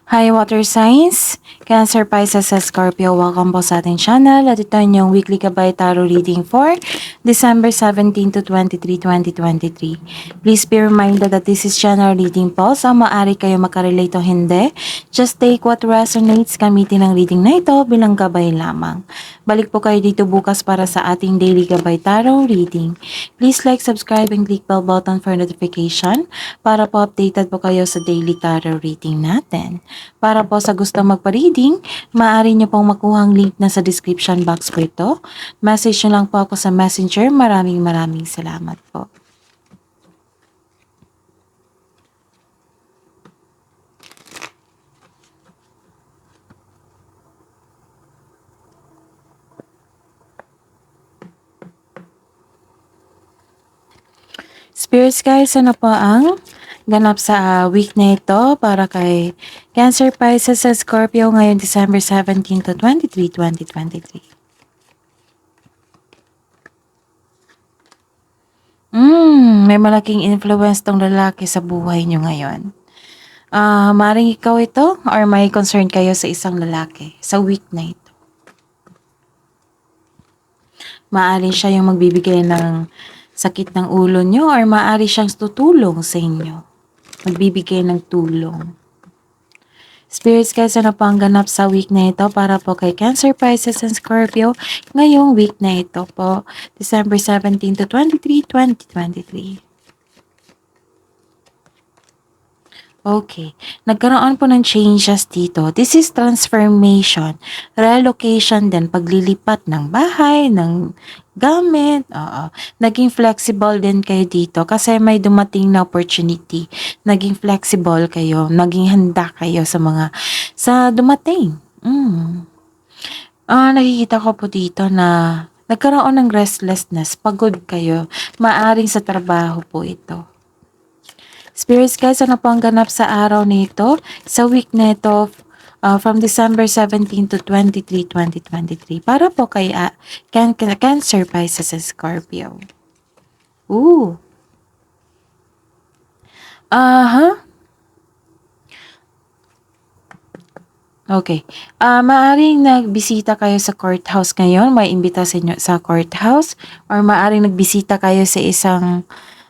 Hi Water Signs, Cancer, Pisces, sa Scorpio, welcome po sa ating channel at ito yung weekly Gabay Tarot reading for December 17 to 23, 2023. Please be reminded that this is channel reading po, so maaari kayo makarelate o hindi. Just take what resonates, gamitin ang reading na ito bilang gabay lamang. Balik po kayo dito bukas para sa ating daily Gabay Tarot reading. Please like, subscribe, and click bell button for notification para po updated po kayo sa daily tarot reading natin. Para po sa gusto magpa-reading, maaari nyo pong makuha ang link na sa description box po ito. Message nyo lang po ako sa messenger. Maraming salamat po. Spirits guys, ano po ang ganap sa week na ito para kay Cancer, Pisces, sa Scorpio ngayon December 17 to 23, 2023. May malaking influence tong lalaki sa buhay nyo ngayon. Maring ikaw ito or may concern kayo sa isang lalaki sa week na ito. Maaari siya yung magbibigay ng sakit ng ulo nyo or maaari siyang tutulong sa inyo. Magbibigay ng tulong. Spirits guys, ano pa ang ganap sa week na ito para po kay Cancer, Pisces, and Scorpio ngayong week na ito po, December 17 to 23, 2023. Okay. Nagkaroon po ng changes dito. This is transformation, relocation din, paglilipat ng bahay, ng gamit. Oo. Naging flexible din kayo dito kasi may dumating na opportunity. Naging flexible kayo, naging handa kayo sa dumating. Nakikita ko po dito na nagkaroon ng restlessness, pagod kayo, maaring sa trabaho po ito. Spirits guys, ano po ang ganap sa araw nito? Sa week nito, from December 17 to 23, 2023. Para po kay Cancer, Pisces, and Scorpio. Ooh. Okay. Maaring nagbisita kayo sa courthouse ngayon, may imbita sa inyo sa courthouse, or maaring nagbisita kayo sa isang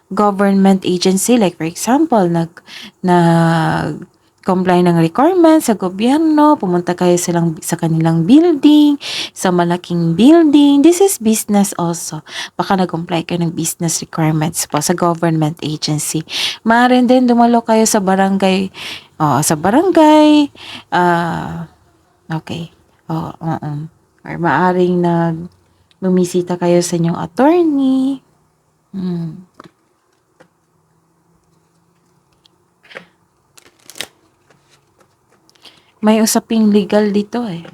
government agency, like for example, comply ng requirements sa gobyerno, pumunta kayo sa kanilang building, sa malaking building. This is business also. Baka nag-comply kayo ng business requirements po sa government agency. Maaari din dumalo kayo sa barangay, okay. Or maaring bumisita kayo sa inyong attorney. May usaping legal dito eh.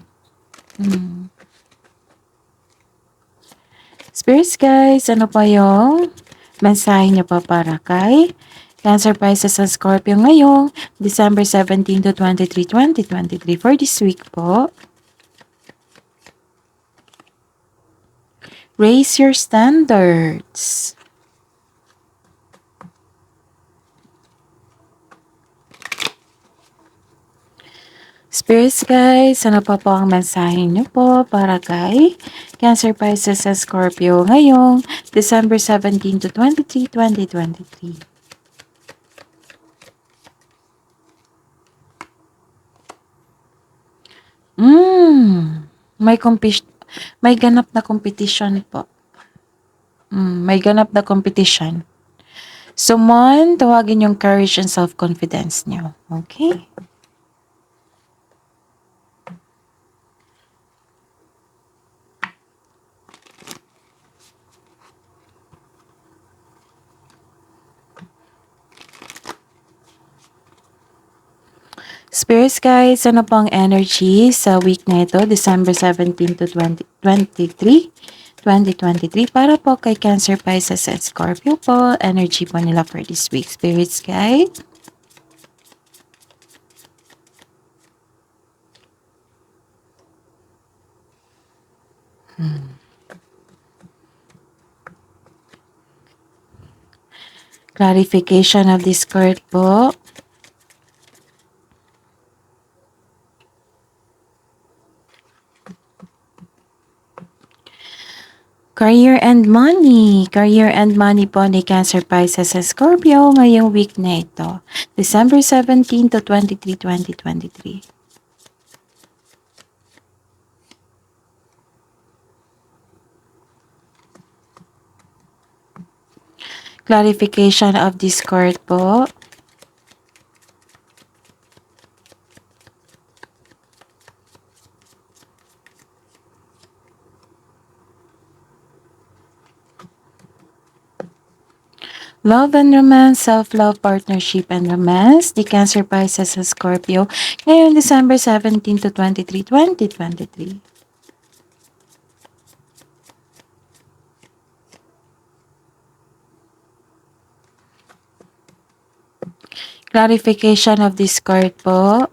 Spirits guys, ano pa yung mensahe niyo pa para kay Cancer, Pisces, and Scorpio ngayong December 17 to 23, 2023 for this week po? Raise your standards. Spirits guys, ano pa po ang mensahe niyo po para kay Cancer, Pisces, and Scorpio ngayong December 17 to 23, 2023? May ganap na competition po. May ganap na competition. Summon, tawagin yung courage and self-confidence niyo. Okay? Spirits guys, ano po ang energy sa week na ito, December 17 to 2023, para po kay Cancer, Pisces, and Scorpio po. Energy po nila for this week, Spirits guys. Clarification of this card po. Career and money. Career and money po ni Cancer Pisces sa Scorpio ngayong week na ito. December 17 to 23, 2023. Clarification of this card po. Love and romance, self-love, partnership, and romance. The Cancer Pisces sa Scorpio ngayong December 17 to 23, 2023. Clarification of this card po.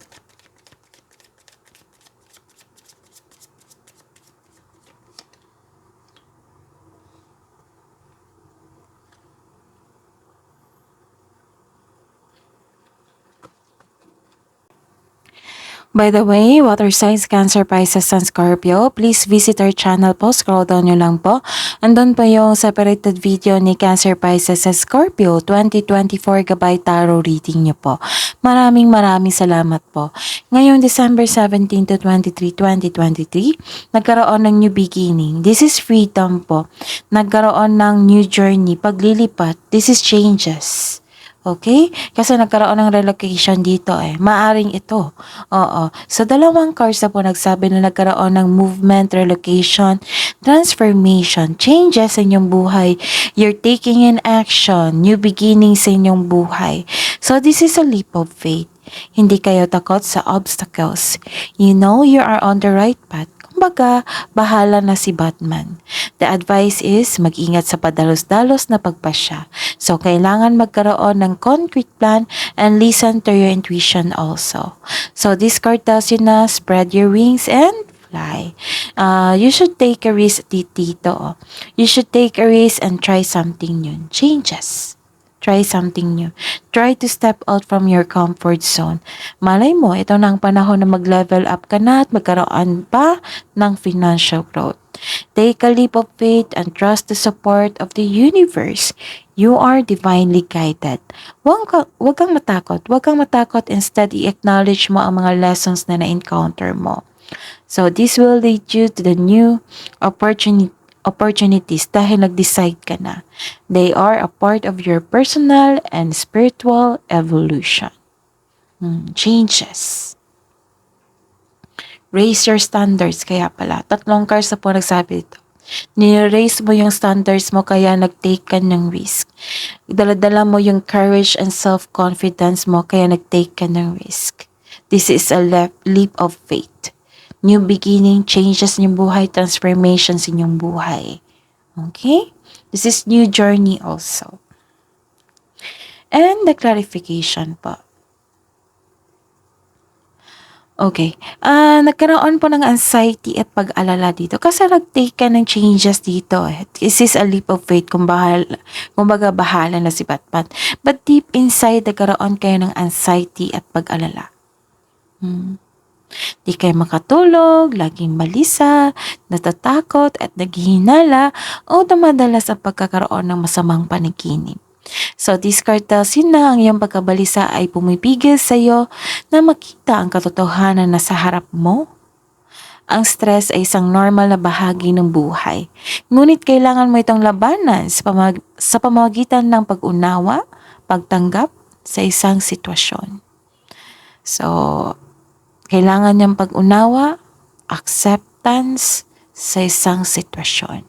By the way, water signs, Cancer, Pisces, and Scorpio, please visit our channel po. Scroll down nyo lang po. Andun po yung separated video ni Cancer, Pisces, and Scorpio 2024 Gabay Tarot reading nyo po. Maraming salamat po. Ngayong December 17 to 23, 2023, nagkaroon ng new beginning. This is freedom po. Nagkaroon ng new journey. Paglilipat. This is changes. Okay? Kasi nagkaroon ng relocation dito eh. Maaring ito. Oo. So, dalawang cards na po nagsabi na nagkaroon ng movement, relocation, transformation, changes sa inyong buhay. You're taking in action, new beginnings sa inyong buhay. So, this is a leap of faith. Hindi kayo takot sa obstacles. You know you are on the right path. Kumbaga, bahala na si Batman. The advice is mag-ingat sa padalos-dalos na pagpasya. So, kailangan magkaroon ng concrete plan and listen to your intuition also. So, this card tells you na spread your wings and fly. You should take a risk dito. You should take a risk and try something new. Changes. Try something new. Try to step out from your comfort zone. Malay mo, ito na ang panahon na mag-level up ka na at magkaroon pa ng financial growth. Take a leap of faith and trust the support of the universe. You are divinely guided. Huwag kang matakot. Huwag kang matakot. Instead, i-acknowledge mo ang mga lessons na na-encounter mo. So, this will lead you to the new opportunities dahil nag-decide ka na. They are a part of your personal and spiritual evolution. Changes. Raise your standards kaya pala. Tatlong cards na po nagsabi ito. Nire-raise mo yung standards mo kaya nag-take ka ng risk. Daladala mo yung courage and self-confidence mo kaya nag-take ka ng risk. This is a leap of faith. New beginning, changes in yung buhay, transformations in yung buhay. Okay? This is new journey also. And the clarification po. Okay. Nagkaroon po ng anxiety at pag-alala dito kasi nag-take ka ng changes dito. This is a leap of faith kumbaga bahala na si Batman. But deep inside, nagkaroon kayo ng anxiety at pag-alala. Di kayo makatulog, laging balisa, natatakot at naghihinala o dumadala sa pagkakaroon ng masamang panaginip. So, this card tells you na ang iyong pagkabalisa ay pumipigil sa iyo na makita ang katotohanan na sa harap mo. Ang stress ay isang normal na bahagi ng buhay. Ngunit kailangan mo itong labanan sa pamamagitan ng pag-unawa, pagtanggap sa isang sitwasyon. So, kailangan niyang pag-unawa, acceptance sa isang sitwasyon.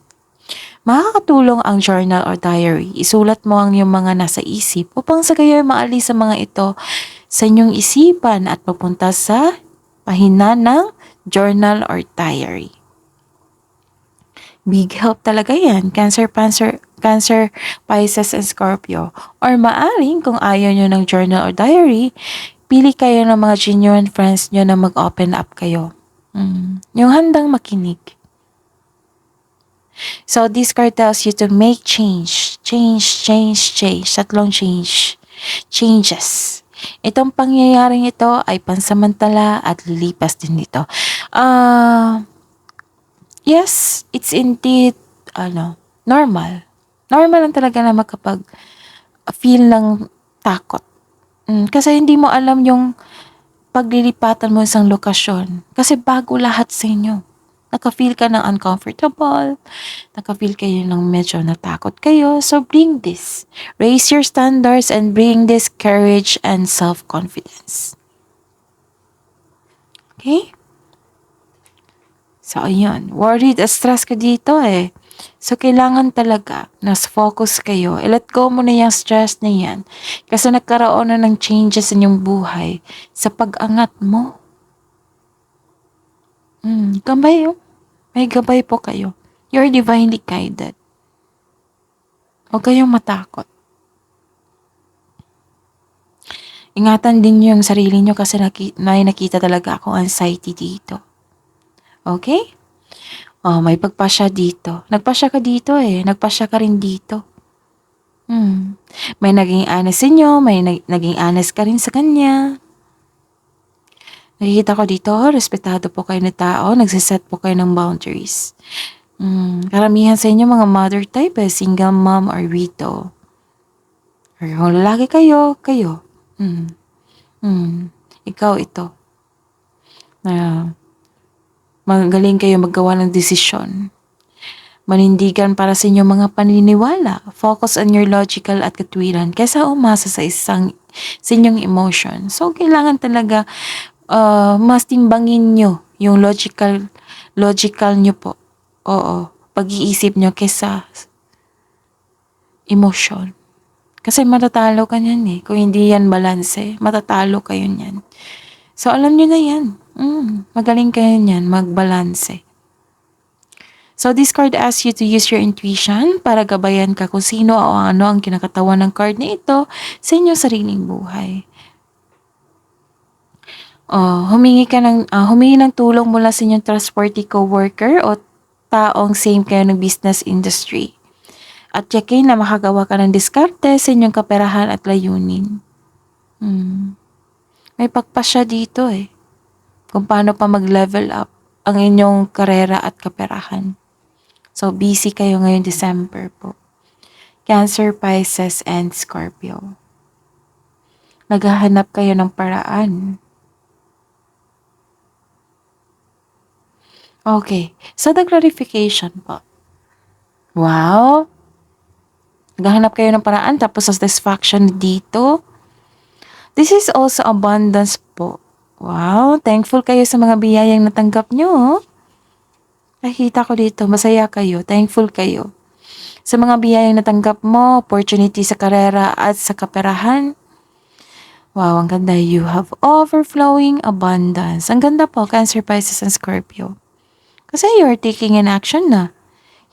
Makakatulong ang journal or diary. Isulat mo ang iyong mga nasa isip upang sa gayoy maalis sa mga ito sa inyong isipan at papunta sa pahina ng journal or diary. Big help talaga yan, Cancer, Pisces, and Scorpio. Or maaring kung ayaw nyo ng journal or diary, pili kayo ng mga genuine friends nyo na mag-open up kayo. Yung handang makinig. So, this card tells you to make change. Tatlong changes. Itong pangyayaring ito ay pansamantala at lilipas din ito. Yes, it's indeed normal. Normal lang talaga na makapag-feel ng takot. Kasi hindi mo alam yung paglilipatan mo sa isang lokasyon. Kasi bago lahat sa inyo. Naka-feel ka ng uncomfortable, naka-feel kayo ng medyo natakot kayo. So bring this. Raise your standards and bring this courage and self-confidence. Okay? So, ayun. Worried at stress ka dito eh. So, kailangan talaga nas focus kayo. I-let go mo na yung stress na yan. Kasi nagkaroon na ng changes sa inyong buhay sa pag-angat mo. Gabay oh. May gabay po kayo. You're divinely guided. Huwag kayong matakot. Ingatan din niyo yung sarili niyo kasi may nakita talaga akong anxiety dito. Okay? May pagpasya dito. Nagpasya ka dito eh. Nagpasya ka rin dito. May naging honest sa inyo, may naging honest ka rin sa kanya. Nakikita ko dito, respetado po kayo na tao, nagsiset po kayo ng boundaries. Karamihan sa inyo mga mother type eh, single mom or widow. Or kung lalaki kayo. Ikaw ito. Magaling kayo maggawa ng desisyon. Manindigan para sa inyong mga paniniwala. Focus on your logical at katwiran kaysa umasa sa inyong emotion. So, kailangan talaga mas timbangin nyo yung logical nyo po. Oo, pag-iisip nyo kaysa emotion. Kasi matatalo ka niyan eh. Kung hindi yan balanse, matatalo kayo niyan. So, alam nyo na yan. Magaling kayo niyan, magbalanse. So, this card asks you to use your intuition para gabayan ka kung sino o ano ang kinakatawan ng card na ito sa inyong sariling buhay. Humingi ng tulong mula sa inyong trustworthy co-worker o taong same kayo ng business industry. At yakin na makagawa ka ng diskarte sa inyong kaperahan at layunin. May pagpasya dito eh. Kung paano pa mag-level up ang inyong karera at kaperahan. So, busy kayo ngayong December po. Cancer, Pisces, and Scorpio. Naghahanap kayo ng paraan. Okay. So, the clarification po. Wow. Naghahanap kayo ng paraan tapos satisfaction dito. This is also abundance po. Wow. Thankful kayo sa mga biyayang natanggap nyo. Nakita ko dito, masaya kayo, thankful kayo. Sa mga biyayang natanggap mo, opportunity sa karera at sa kaperahan. Wow, ang ganda. You have overflowing abundance. Ang ganda po, Cancer, Pisces, and Scorpio. Kasi you're taking an action na.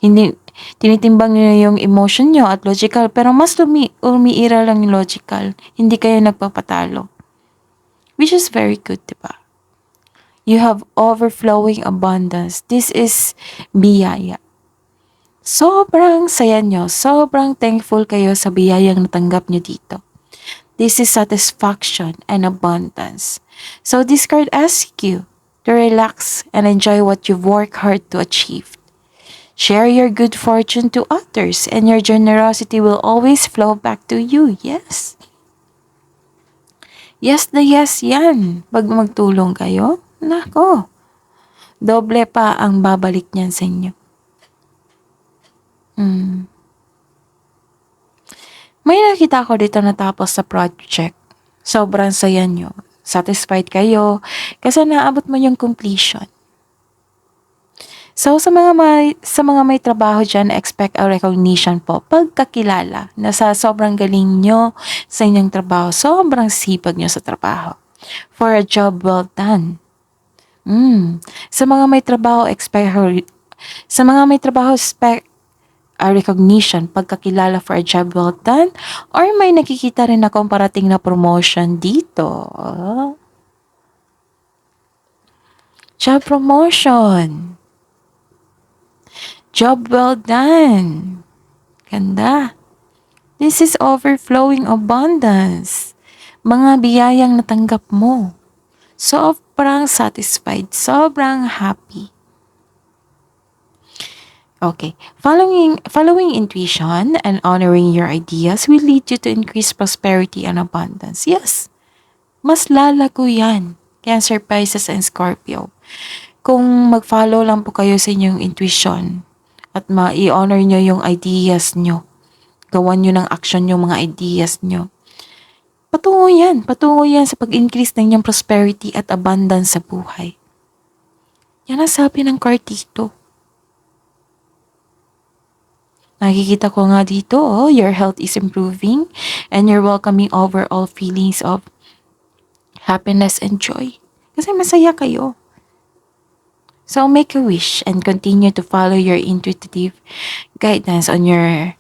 Hindi, tinitimbang nyo yung emotion nyo at logical, pero mas umiira lang yung logical. Hindi kayo nagpapatalo. Which is very good, diba? You have overflowing abundance. This is biyaya. Sobrang saya nyo. Sobrang thankful kayo sa biyayang natanggap nyo dito. This is satisfaction and abundance. So this card asks you to relax and enjoy what you've worked hard to achieve. Share your good fortune to others and your generosity will always flow back to you. Yes. Yes na yes yan. Pag magtulong kayo, nako, doble pa ang babalik niyan sa inyo. May nakita ko dito natapos sa project. Sobrang saya nyo. Satisfied kayo kasi naabot mo yung completion. So, sa mga may trabaho dyan, expect a recognition po. Pagkakilala na sa sobrang galing nyo sa inyong trabaho, sobrang sipag nyo sa trabaho. For a job well done. Sa mga may trabaho, expect a recognition, pagkakilala for a job well done, or may nakikita rin akong parating na promotion dito. Job promotion. Job well done. Ganda. This is overflowing abundance. Mga biyayang natanggap mo. Sobrang satisfied. Sobrang happy. Okay. Following intuition and honoring your ideas will lead you to increase prosperity and abundance. Yes, mas lalago yan. Cancer, Pisces, and Scorpio. Kung mag-follow lang po kayo sa inyong intuition at ma-i-honor nyo yung ideas nyo, gawan nyo ng action yung mga ideas nyo, patungo yan sa pag-increase ng inyong prosperity at abundance sa buhay. Yan ang sabi ng card dito. Nakikita ko nga dito, your health is improving and you're welcoming overall feelings of happiness and joy. Kasi masaya kayo. So make a wish and continue to follow your intuitive guidance on your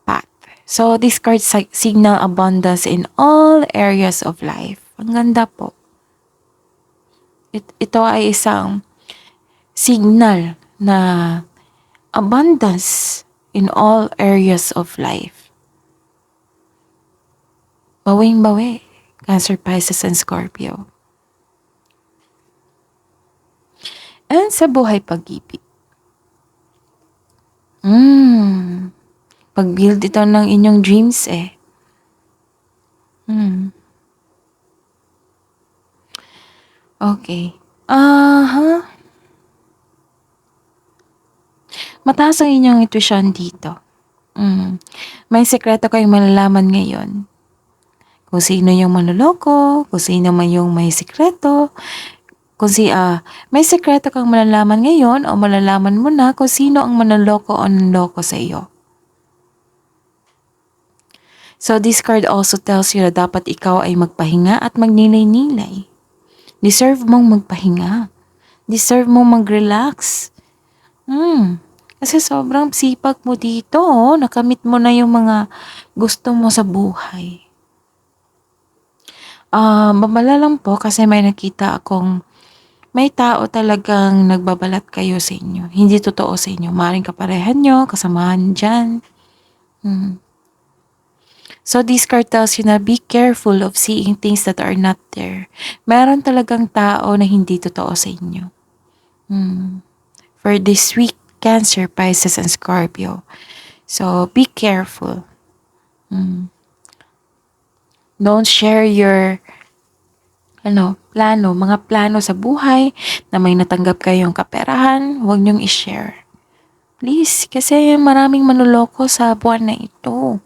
path. So this card signal abundance in all areas of life. Ang ganda po. Ito ay isang signal na abundance in all areas of life. Bawing-bawi, Cancer, Pisces, and Scorpio. And sa buhay pag-ibig. Pag-build ito ng inyong dreams eh. Okay. Mataas ang inyong intuition dito. May sekreto kayong malalaman ngayon. Kung sino yung manloloko, kung sino man yung may sekreto, may sekreto kang malalaman ngayon o malalaman mo na kung sino ang manloloko o nanloko sa iyo. So this card also tells you na dapat ikaw ay magpahinga at magnilay-nilay. Deserve mong magpahinga. Deserve mong mag-relax. Kasi sobrang sipag mo dito, nakamit mo na yung mga gusto mo sa buhay. Babala lang po kasi may nakita akong may tao talagang nagbabalat kayo sa inyo. Hindi totoo sa inyo. Maaaring kaparehan nyo, kasamahan dyan. So this card tells you na be careful of seeing things that are not there. Meron talagang tao na hindi totoo sa inyo. For this week, Cancer, Pisces, and Scorpio. So be careful. Don't share your mga plano sa buhay na may natanggap kayong kaperahan, huwag niyong i-share. Please, kasi maraming manloloko sa buwan na ito.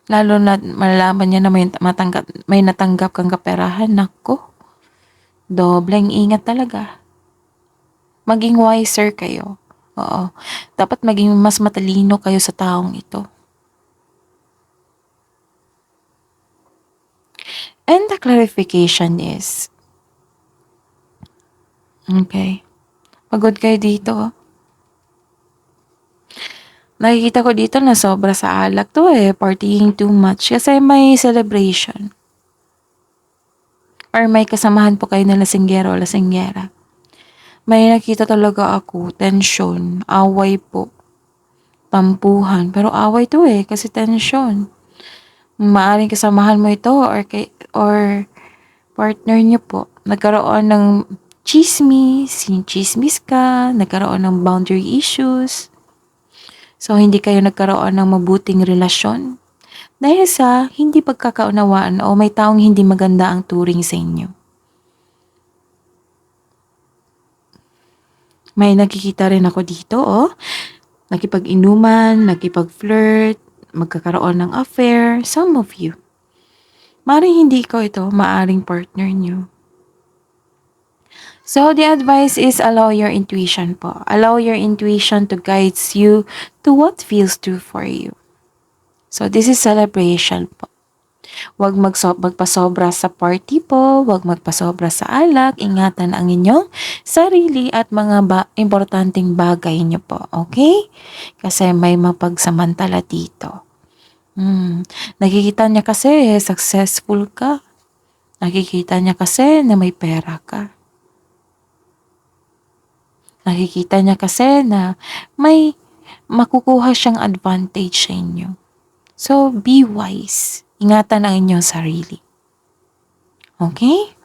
Lalo na malalaman niya na may natanggap kang kaperahan, nako. Dobleng ingat talaga. Maging wiser kayo. Oo. Dapat maging mas matalino kayo sa taong ito. And the clarification is, okay, pagod kayo dito. Nakikita ko dito na sobra sa alak to partying too much kasi may celebration. Or may kasamahan po kayo na lasinggero o lasinggera. May nakita talaga ako, tension, away po, tampuhan. Pero away to kasi tension. Maaring kasamahan mo ito or partner niyo po. Nagkaroon ng chismis ka, nagkaroon ng boundary issues. So, hindi kayo nagkaroon ng mabuting relasyon. Dahil sa hindi pagkakaunawaan o may taong hindi maganda ang turing sa inyo. May nakikita rin ako dito, nakipag-inuman, nakipag-flirt, magkakaroon ng affair, some of you. Maring hindi ko ito, maaring partner nyo. So, the advice is allow your intuition po. Allow your intuition to guide you to what feels true for you. So, this is celebration po. Huwag magpasobra sa party po, huwag magpasobra sa alak, ingatan ang inyong sarili at mga importanteng bagay nyo po, okay? Kasi may mapagsamantala dito. Nakikita niya kasi successful ka. Nakikita niya kasi na may pera ka. Nakikita niya kasi na may makukuha siyang advantage sa inyo. So, be wise. Ingatan ang inyong sarili. Okay?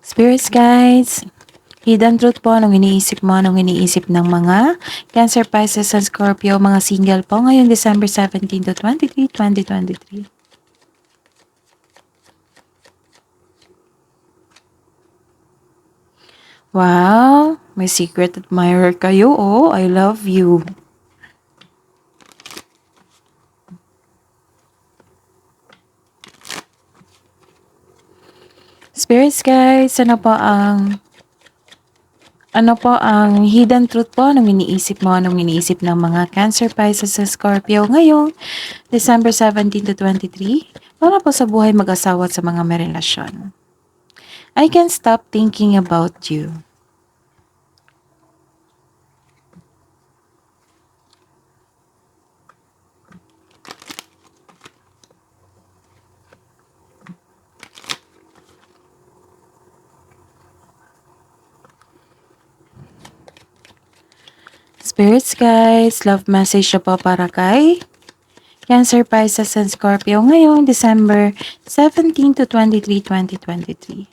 Spirits guides, hidden truth po, anong iniisip mo, anong iniisip ng mga Cancer, Pisces, and Scorpio, mga single po ngayong December 17 to 23, 2023. Wow, may secret admirer kayo, oh, I love you. Spirits guys, ano po ang hidden truth po? Anong iniisip mo? Anong iniisip ng mga Cancer, Pisces, sa Scorpio ngayong December 17 to 23? Para po sa buhay mag-asawa at sa mga may relasyon. I can't stop thinking about you. Spirits guys, love message na po para kay Cancer, Pisces, and Scorpio ngayong December 17 to 23, 2023.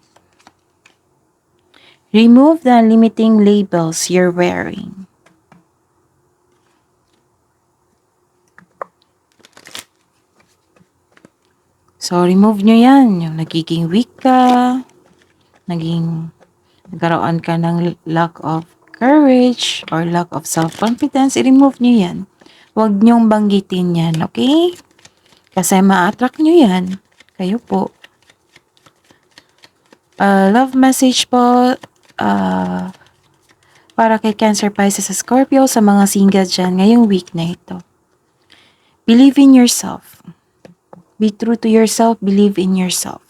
Remove the limiting labels you're wearing. So, remove nyo yan. Yung nagiging weak ka, nagkaroon ka ng lack of courage or lack of self-confidence, i-remove nyo yan. Huwag nyong banggitin yan, okay? Kasi ma-attract nyo yan. Kayo po. Love message po para kay Cancer, Pisces, Scorpio sa mga single dyan ngayong week na ito. Believe in yourself. Be true to yourself. Believe in yourself.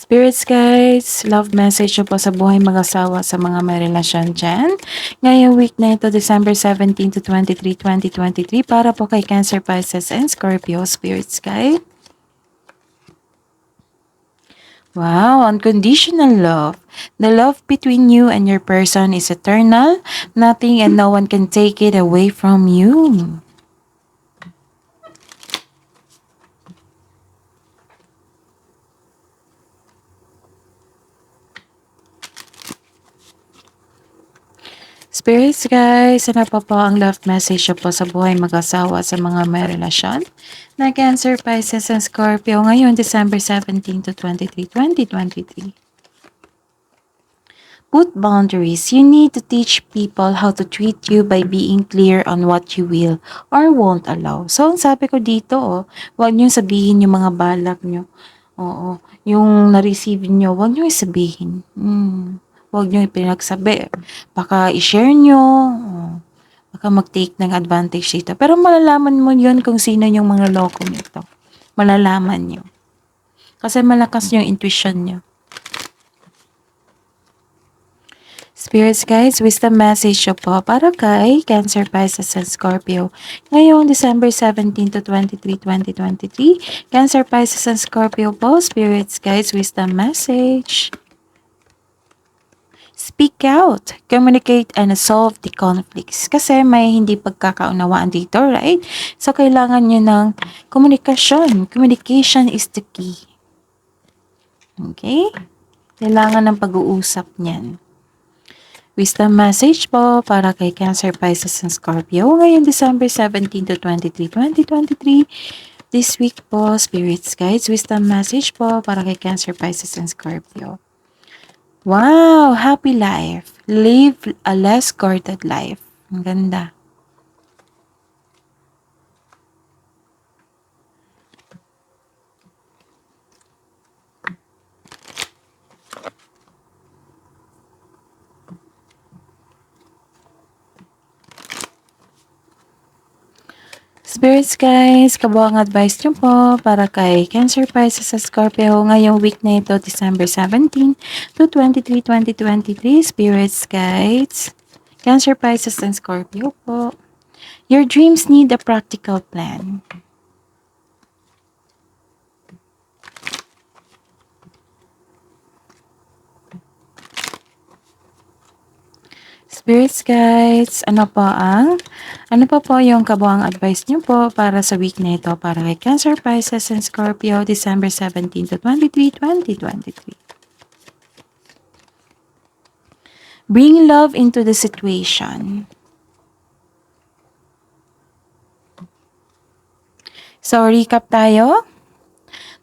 Spirits guys, love message po sa buhay mag-asawa sa mga may relasyon dyan. Ngayong week na ito, December 17 to 23, 2023, para po kay Cancer, Pisces, and Scorpio, Spirits guys. Wow, unconditional love. The love between you and your person is eternal. Nothing and no one can take it away from you. Spirits guys, ano pa po ang love message po sa buhay mag-asawa sa mga may relasyon na Cancer, Pisces, and Scorpio ngayon December 17 to 23, 2023. Put boundaries. You need to teach people how to treat you by being clear on what you will or won't allow. So, ang sabi ko dito, huwag niyo sabihin yung mga balak niyo. Oo, yung na-receive niyo, huwag niyo sabihin. Huwag niyo ipinagsabi. Baka i-share niyo. Baka mag-take ng advantage dito. Pero malalaman mo yun kung sino yung mga loko nito. Malalaman niyo. Kasi malakas yung intuition niyo. Spirits guys, wisdom message po para kay Cancer, Pisces, and Scorpio. Ngayong December 17 to 23, 2023. Cancer, Pisces, and Scorpio po. Spirits guys, wisdom message. Speak out, communicate, and solve the conflicts. Kasi may hindi pagkakaunawaan dito, right? So, kailangan nyo ng komunikasyon. Communication is the key. Okay? Kailangan ng pag-uusap niyan. Wisdom message po para kay Cancer, Pisces, and Scorpio ngayong December 17 to 23, 2023. This week po, Spirits Guides, wisdom message po para kay Cancer, Pisces, and Scorpio. Wow! Happy life. Live a less guarded life. Ang ganda. Spirits guys, kabuang advice nyo po para kay Cancer, Pisces, at Scorpio ngayong week na ito, December 17 to 23, 2023. Spirits guides, Cancer, Pisces, and Scorpio po. Your dreams need a practical plan. Spirits guides, ano po yung kabuang advice niyo po para sa week na ito para kay Cancer, Pisces, and Scorpio, December 17 to 23, 2023. Bring love into the situation. So, recap tayo.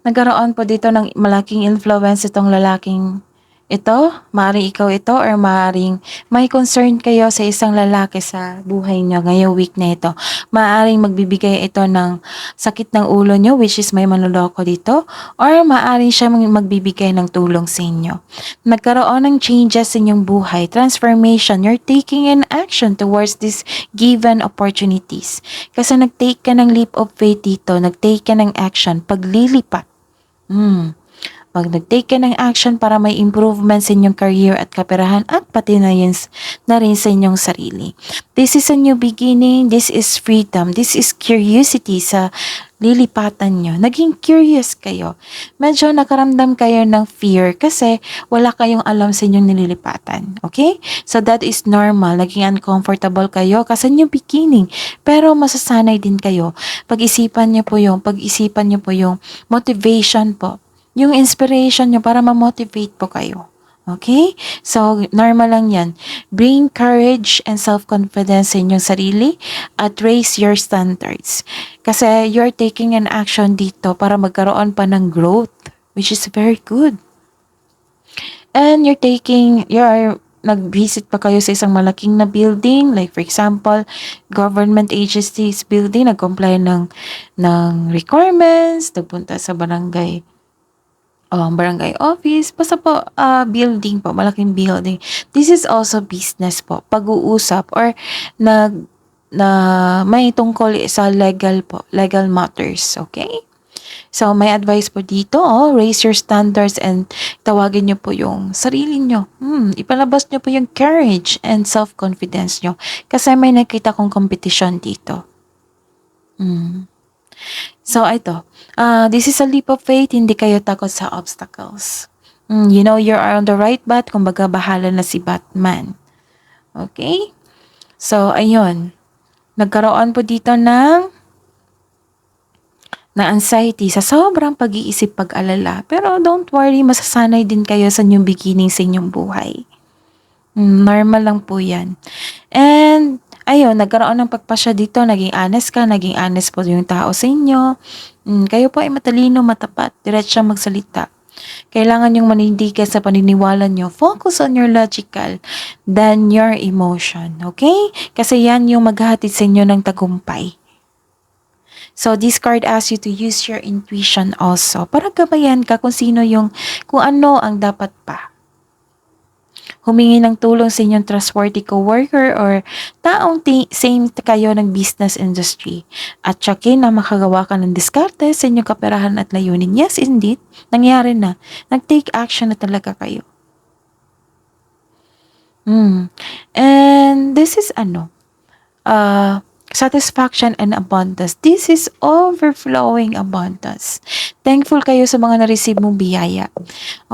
Nagkaroon po dito ng malaking influence itong lalaking ito. Maaaring ikaw ito or maaaring may concern kayo sa isang lalaki sa buhay nyo ngayong week na ito. Maaaring magbibigay ito ng sakit ng ulo nyo, which is may manloloko dito, or maaaring siya magbibigay ng tulong sa inyo. Nagkaroon ng changes sa inyong buhay, transformation, you're taking an action towards these given opportunities. Kasi nag-take ka ng leap of faith dito, nag-take ka ng action, paglilipat. Pag nag-take ka ng action para may improvement sa inyong career at kaperahan at pati na rin sa inyong sarili. This is a new beginning, this is freedom, this is curiosity sa lilipatan nyo. Naging curious kayo. Medyo nakaramdam kayo ng fear kasi wala kayong alam sa inyong nililipatan. Okay? So that is normal. Naging uncomfortable kayo kasi new beginning. Pero masasanay din kayo. Pag-isipan nyo po yung motivation po. Yung inspiration nyo para ma-motivate po kayo. Okay? So, normal lang yan. Bring courage and self-confidence sa inyong sarili at raise your standards. Kasi you're taking an action dito para magkaroon pa ng growth, which is very good. And nag-visit pa kayo sa isang malaking na building, like for example, government agencies building, nag-comply ng requirements, nagpunta sa barangay office, basta po, building po, malaking building. This is also business po, pag-uusap or na may tungkol sa legal matters, okay? So, may advice po dito, raise your standards and tawagin nyo po yung sarili nyo. Ipalabas nyo po yung courage and self-confidence nyo kasi may nakita kong competition dito. So, ito. This is a leap of faith. Hindi kayo takot sa obstacles. You know you are on the right path. Kumbaga, bahala na si Batman. Okay? So, ayun. Nagkaroon po dito ng anxiety sa sobrang pag-iisip, pag-alala. Pero don't worry, masasanay din kayo sa new beginning sa inyong buhay. Normal lang po yan. And, ayun, nagkaroon ng pagpasya dito, naging honest ka, naging honest po yung tao sa inyo. Kayo po ay matalino, matapat, diretsang magsalita. Kailangan yung manindigan sa paniniwala nyo. Focus on your logical than your emotion. Okay? Kasi yan yung maghahatid sa inyo ng tagumpay. So, this card asks you to use your intuition also para gabayan ka kung ano ang dapat pa. Humingi ng tulong sa inyong trustworthy coworker or taong same kayo ng business industry. At tsakin na makagawa ka ng diskarte sa inyong kaperahan at layunin. Yes, indeed. Nangyari na. Nag-take action na talaga kayo. And this is satisfaction and abundance. This is overflowing abundance. Thankful kayo sa mga na-receive mong biyaya.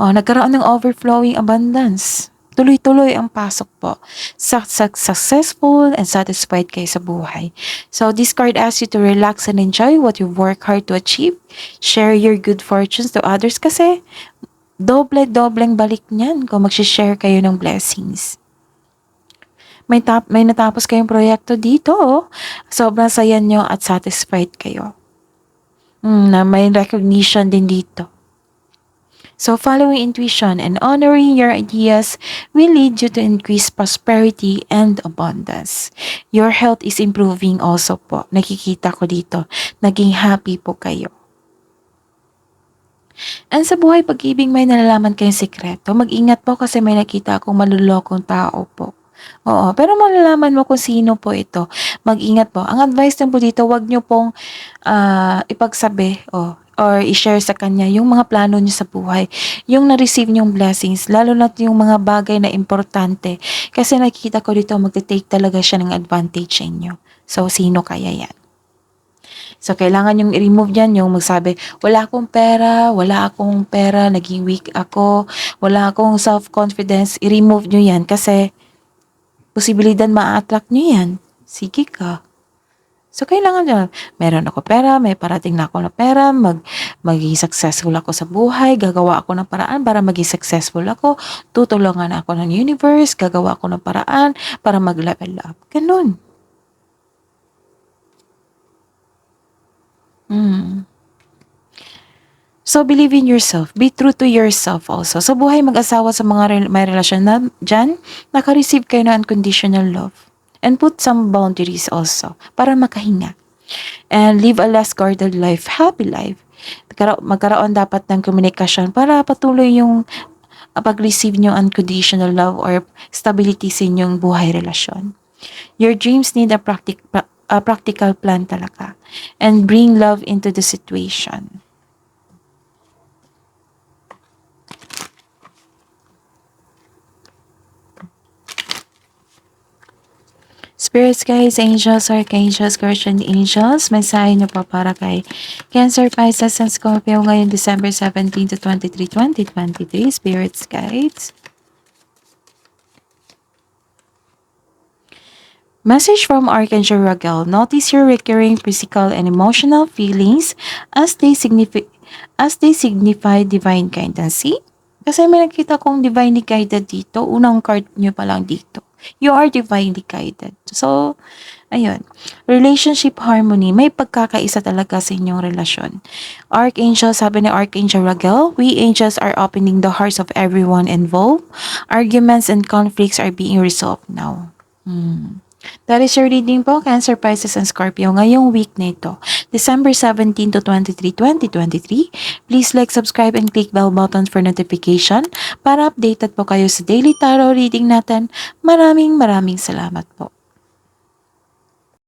Nagkaroon ng overflowing abundance. Tuloy-tuloy ang pasok po. Successful and satisfied kayo sa buhay. So, this card asks you to relax and enjoy what you work hard to achieve. Share your good fortunes to others kasi dobleng balik niyan kung mag-share kayo ng blessings. May natapos kayong proyekto dito, sobrang saya nyo at satisfied kayo. Na may recognition din dito. So, following intuition and honoring your ideas will lead you to increased prosperity and abundance. Your health is improving also po. Nakikita ko dito. Naging happy po kayo. And sa buhay pag-ibig may nalalaman kayong sikreto. Mag-ingat po kasi may nakita akong malulokong tao po. Oo, pero malalaman mo kung sino po ito. Mag-ingat po. Ang advice din po dito, wag nyo pong ipagsabi or i-share sa kanya yung mga plano nyo sa buhay. Yung na-receive nyong blessings, lalo na yung mga bagay na importante. Kasi nakikita ko dito, magte-take talaga siya ng advantage sa inyo. So, sino kaya yan? So, kailangan yung i-remove yan, yung magsabi, wala akong pera, naging weak ako, wala akong self-confidence, i-remove nyo yan kasi Posibilidad ma-attract nyo yan. Sige ka. So, kailangan nyo, meron ako pera, may parating na ako na pera, maging successful ako sa buhay, gagawa ako ng paraan para maging successful ako, tutulungan ako ng universe, gagawa ako ng paraan para mag-level up. Ganun. So, believe in yourself. Be true to yourself also. Sa buhay mag-asawa sa mga may relasyon na dyan, naka-receive kayo ng unconditional love. And put some boundaries also para makahinga. And live a less guarded life, happy life. Magkaroon dapat ng komunikasyon para patuloy yung pag-receive nyo unconditional love or stability sa inyong buhay relasyon. Your dreams need a practical plan talaga. And bring love into the situation. Spirits, guys, angels, archangels, guardian angels, mensahe niyo po para kay Cancer, Pisces, and Scorpio ngayon December 17 to 23, 2023. Spirits, guides. Message from Archangel Raguel. Notice your recurring physical and emotional feelings as they signify divine guidance. See? Kasi may nakita kong divinely guided dito. Unang card nyo pa lang dito. You are divinely guided. So, ayun. Relationship harmony. May pagkakaisa talaga sa inyong relasyon. Archangel, sabi ni Archangel Raguel, we angels are opening the hearts of everyone involved. Arguments and conflicts are being resolved now. That is your reading po, Cancer, Pisces, and Scorpio ngayong week na ito, December 17 to 23, 2023. Please like, subscribe, and click bell button for notification para updated po kayo sa daily tarot reading natin. Maraming salamat po.